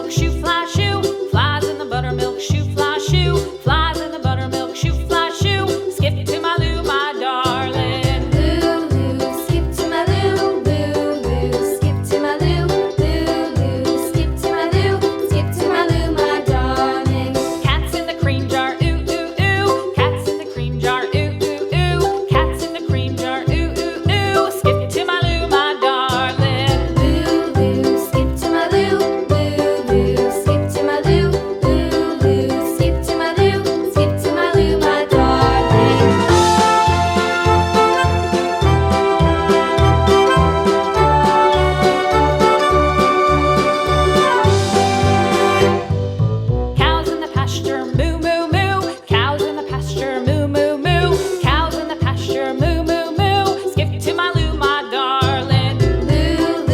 buttermilk shoe, fly shoe. Flies in the buttermilk shoe, fly shoe. Flies in the buttermilk shoe, fly shoe. Skip to my Lou, my darling. Lou, skip to my Lou, Lou, skip to my Lou, Lou, skip to my Lou, skip to my Lou, my darling. Cats in the cream jar, ooh, ooh, ooh. Cats in the cream jar, ooh, ooh, ooh. Cats in the cream jar, ooh, ooh, ooh. Skip to my Lou, my darling. Lou, skip to my Lou, Lou, skip to my Lou, Lou, skip to my Lou, skip to my Lou, my darling. Cows in the pasture, moo, moo, moo. Cows in the pasture, moo, moo, moo. Cows in the pasture, moo, moo, moo. Skip to my Lou, my darling. Lou,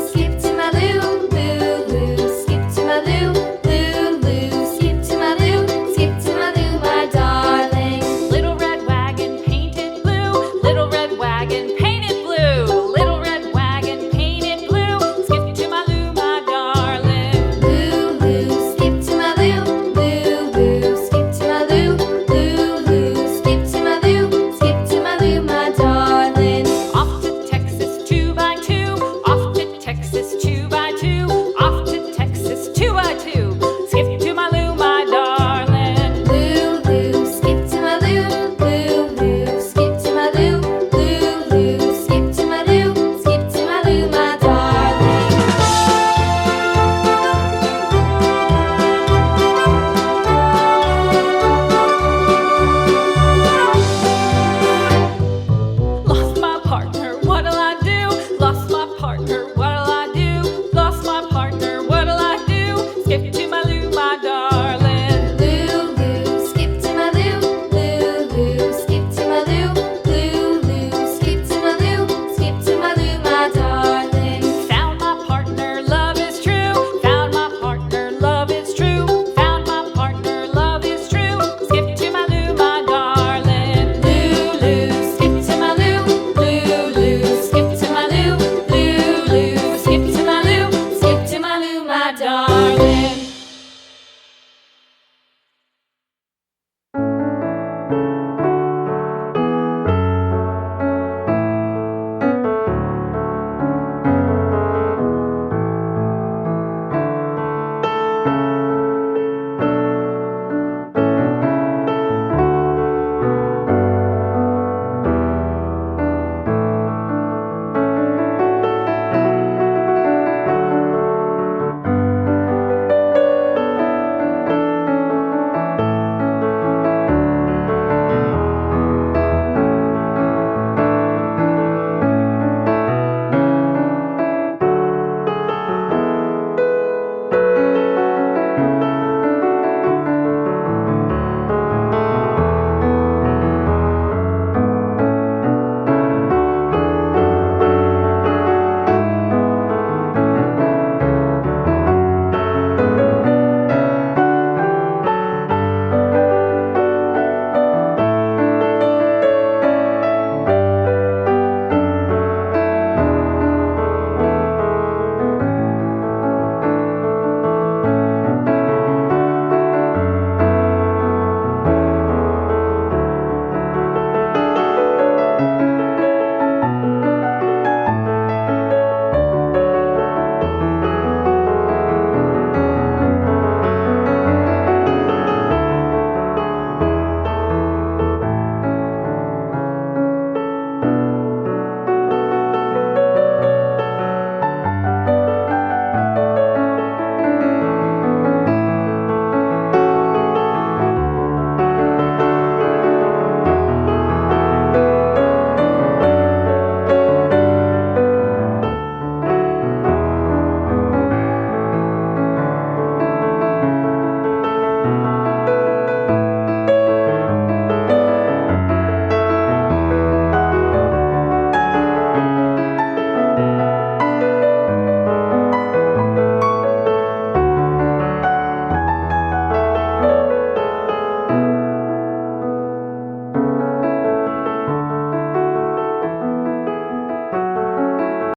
skip to my Lou, Lou, skip to my Lou, Lou, skip to my Lou, skip to my Lou, my darling. Little red wagon painted blue. Little red wagon painted blue. Little red wagon painted blue. Skip to my Lou, my darling. Lou, skip to my Lou, Lou, skip to my Lou, Lou, skip to my Lou, skip to my Lou, my darling. Off to Texas 2x2. Off to Texas 2x2. Off to Texas 2x2. Skip to my Lou, my darling. Lou, skip to my Lou, Lou, skip to my Lou, Lou, skip to my Lou, skip to my Lou, my darling. Lost my partner, what'll I do? Lost my partner, what'll I do? Lost my partner, what'll I do? Skip to my Lou, my darling. Lou, skip to my Lou, Lou, skip to my Lou, Lou, skip to my Lou, skip to my Lou, my darling. Found my partner, love is true. Found my partner, love is true. Found my partner, love is true. Skip to my Lou, my darling. Lou, skip to my Lou, Lou, skip to my Lou, Lou, skip to my Lou, skip to my Lou, my darling.